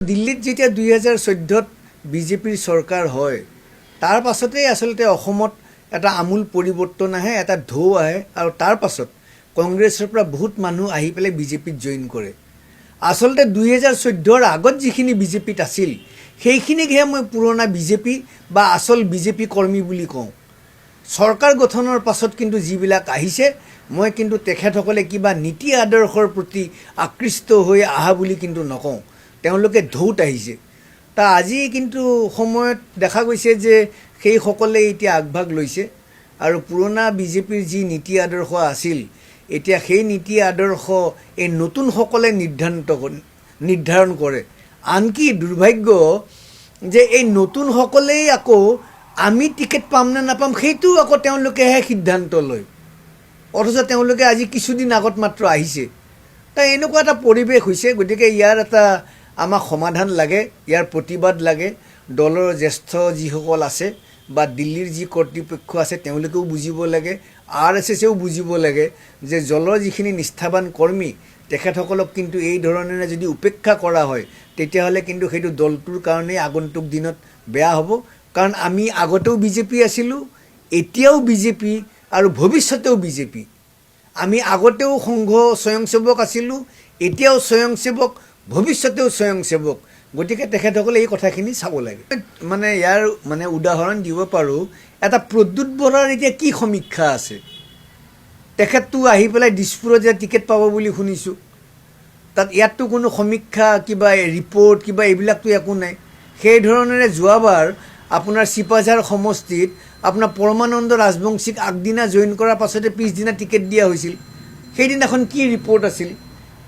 দিল্লীত যেতিয়া 2014ত বিজেপিৰ চৰকাৰ হয় তাৰ পাছতেই আচলতে অসমত এটা আমূল পৰিৱৰ্তন আহে, এটা ঢৌ আহে আৰু তাৰ পাছত কংগ্ৰেছৰ পৰা বহুত মানুহ আহি পেলাই বিজেপিত জইন কৰে। আচলতে 2014ৰ আগত যিখিনি বিজেপিত আছিল সেইখিনিকহে মই পুৰণা বিজেপি বা আচল বিজেপি কৰ্মী বুলি কওঁ। চৰকাৰ গঠনৰ পাছত কিন্তু যিবিলাক আহিছে মই কিন্তু তেখেতসকলে কিবা নীতি আদৰ্শৰ প্ৰতি আকৃষ্ট হৈ আহা বুলি কিন্তু নকওঁ, তেওঁলোকে ঢৌত আহিছে। আজি কিন্তু সময়ত দেখা গৈছে যে সেইসকলে এতিয়া আগভাগ লৈছে আৰু পুৰণা বিজেপিৰ যি নীতি আদৰ্শ আছিল এতিয়া সেই নীতি আদৰ্শ এই নতুনসকলে নিৰ্ধাৰণ কৰে। আনকি দুৰ্ভাগ্য যে এই নতুনসকলেই আকৌ আমি টিকেট পাম নে নাপাম সেইটোও আকৌ তেওঁলোকেহে সিদ্ধান্ত লয়, অথচ তেওঁলোকে আজি কিছুদিন আগত মাত্ৰ আহিছে। এনেকুৱা এটা পৰিৱেশ হৈছে। গতিকে ইয়াৰ এটা আমাক সমাধান লাগে, ইয়াৰ প্ৰতিবাদ লাগে। দলৰ জ্যেষ্ঠ যিসকল আছে বা দিল্লীৰ যি কৰ্তৃপক্ষ আছে তেওঁলোকেও বুজিব লাগে, RSSেও বুজিব লাগে যে দলৰ যিখিনি নিষ্ঠাবান কৰ্মী তেখেতসকলক কিন্তু এই ধৰণেৰে যদি উপেক্ষা কৰা হয় তেতিয়াহ'লে কিন্তু সেইটো দলটোৰ কাৰণেই আগন্তুক দিনত বেয়া হ'ব। কাৰণ আমি আগতেও বিজেপি আছিলোঁ, এতিয়াও বিজেপি আৰু ভৱিষ্যতেও বিজেপি। আমি আগতেও সংঘ স্বয়ংসেৱক আছিলোঁ, এতিয়াও স্বয়ংসেৱক, ভৱিষ্যতেও স্বয়ংসেৱক। গতিকে তেখেতসকলে এই কথাখিনি চাব লাগে। ইয়াৰ উদাহৰণ দিব পাৰোঁ। এটা প্ৰদ্যুৎ বৰাৰ এতিয়া কি সমীক্ষা আছে? তেখেতটো আহি পেলাই দিছপুৰত যে টিকেট পাব বুলি শুনিছোঁ, ইয়াততো কোনো সমীক্ষা কিবা ৰিপৰ্ট কিবা এইবিলাকতো একো নাই। সেই ধৰণেৰে যোৱাবাৰ আপোনাৰ চিপাঝাৰ সমষ্টিত আপোনাৰ পৰমানন্দ ৰাজবংশীক আগদিনা জইন কৰাৰ পাছতে পিছদিনা টিকেট দিয়া হৈছিল। সেইদিনাখন কি ৰিপৰ্ট আছিল?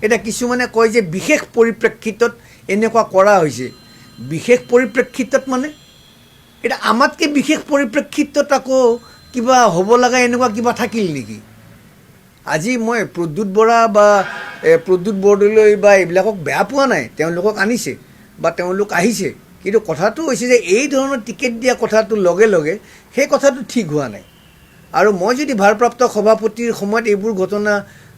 এতিয়া কিছুমানে কয় যে বিশেষ পৰিপ্ৰেক্ষিতত এনেকুৱা কৰা হৈছে। বিশেষ পৰিপ্ৰেক্ষিতত এতিয়া আমাতকৈ বিশেষ পৰিপ্ৰেক্ষিতত আকৌ কিবা হ'ব লগা এনেকুৱা কিবা থাকিল নেকি? আজি মই প্ৰদ্যুৎ বৰা বা প্ৰদ্যুৎ বৰদলৈ বা এইবিলাকক বেয়া পোৱা নাই, তেওঁলোকক আনিছে বা তেওঁলোক আহিছে। কিন্তু কথাটো হৈছে যে এই ধৰণৰ টিকেট দিয়া কথাটো লগে লগে সেই কথাটো ঠিক হোৱা নাই। আৰু মই যদি ভাৰপ্ৰাপ্ত সভাপতিৰ সময়ত এইবোৰ ঘটনা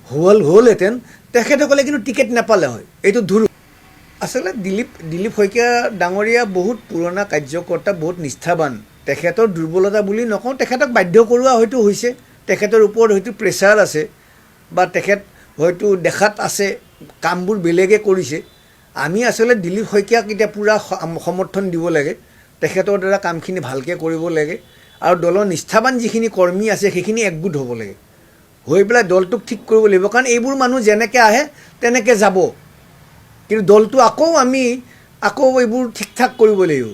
হ'লহেঁতেন তেখেতসকলে কিন্তু টিকেট নাপালে হয়, এইটো ধৰো। আচলতে দিলীপ শইকীয়া ডাঙৰীয়া বহুত পুৰণা কাৰ্যকৰ্তা, বহুত নিষ্ঠাবান। তেখেতৰ দুৰ্বলতা বুলি নকওঁ, তেখেতক বাধ্য কৰোৱা হয়তো হৈছে, তেখেতৰ ওপৰত হয়তো প্ৰেছাৰ আছে বা তেখেত হয়তো দেখাত আছে কামবোৰ বেলেগে কৰিছে। আমি আচলতে দিলীপ শইকীয়াক এতিয়া পূৰা সমৰ্থন দিব লাগে, তেখেতৰ দ্বাৰা কামখিনি ভালকৈ কৰিব লাগে আৰু দলৰ নিষ্ঠাবান যিখিনি কৰ্মী আছে সেইখিনি একগোট হ'ব লাগে, হৈ পেলাই দলটোক ঠিক কৰিব লাগিব। কাৰণ এইবোৰ মানুহ যেনেকৈ আহে তেনেকৈ যাব, কিন্তু দলটো আমি এইবোৰ ঠিক ঠাক কৰিব লাগিব।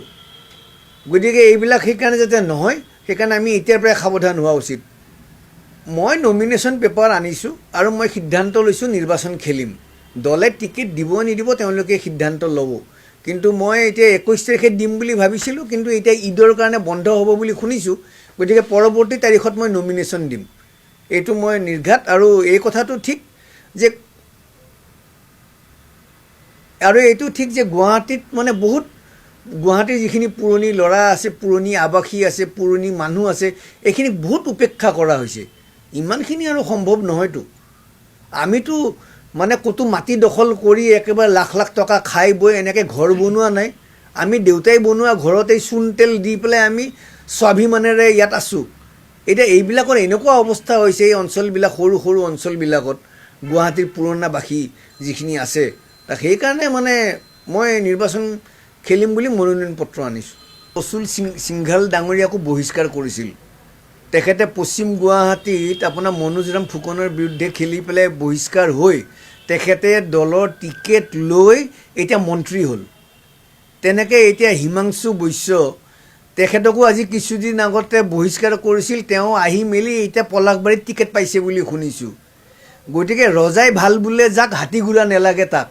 গতিকে এইবিলাক সেইকাৰণে যাতে নহয়, সেইকাৰণে আমি এতিয়াৰ পৰাই সাৱধান হোৱা উচিত। মই নমিনেশ্যন পেপাৰ আনিছোঁ আৰু মই সিদ্ধান্ত লৈছোঁ নিৰ্বাচন খেলিম। দলে টিকেট দিব নিদিব তেওঁলোকে সিদ্ধান্ত ল'ব। কিন্তু মই এতিয়া 21 তাৰিখে দিম বুলি ভাবিছিলোঁ, কিন্তু এতিয়া ঈদৰ কাৰণে বন্ধ হ'ব বুলি শুনিছোঁ। গতিকে পৰৱৰ্তী তাৰিখত মই নমিনেশ্যন দিম, এইটো মই নিৰ্ঘাত। আৰু এই কথাটো ঠিক যে গুৱাহাটীত গুৱাহাটীৰ যিখিনি পুৰণি ল'ৰা আছে, পুৰণি আৱাসী আছে, পুৰণি মানুহ আছে, এইখিনিক বহুত উপেক্ষা কৰা হৈছে। ইমানখিনি আৰু সম্ভৱ নহয়তো। আমিতো ক'তো মাটি দখল কৰি একেবাৰে লাখ লাখ টকা খাই বৈ এনেকৈ ঘৰ বনোৱা নাই। আমি দেউতাই বনোৱা ঘৰতেই চূণ তেল দি পেলাই আমি স্বাভিমানেৰে ইয়াত আছোঁ। এতিয়া এইবিলাকৰ এনেকুৱা অৱস্থা হৈছে, এই অঞ্চলবিলাক সৰু সৰু অঞ্চলবিলাকত গুৱাহাটীৰ পুৰণাবাসী যিখিনি আছে, সেইকাৰণে মই নিৰ্বাচন খেলিম বুলি মনোনয়ন পত্ৰ আনিছোঁ। প্ৰচুৰ সিংঘাল ডাঙৰীয়াকো বহিষ্কাৰ কৰিছিল। তেখেতে পশ্চিম গুৱাহাটীত আপোনাৰ মনোজৰাম ফুকনৰ বিৰুদ্ধে খেলি পেলাই বহিষ্কাৰ হৈ তেখেতে দলৰ টিকেট লৈ এতিয়া মন্ত্ৰী হ'ল। তেনেকৈ এতিয়া হিমাংশু বৈশ্য তেখেতকো আজি কিছুদিন আগতে বহিষ্কাৰ কৰিছিল। তেওঁ আহি মেলি এতিয়া পলাশবাৰীত টিকেট পাইছে বুলি শুনিছোঁ। গতিকে ৰজাই ভাল বোলে যাক, হাতী ঘোঁৰা নেলাগে তাক।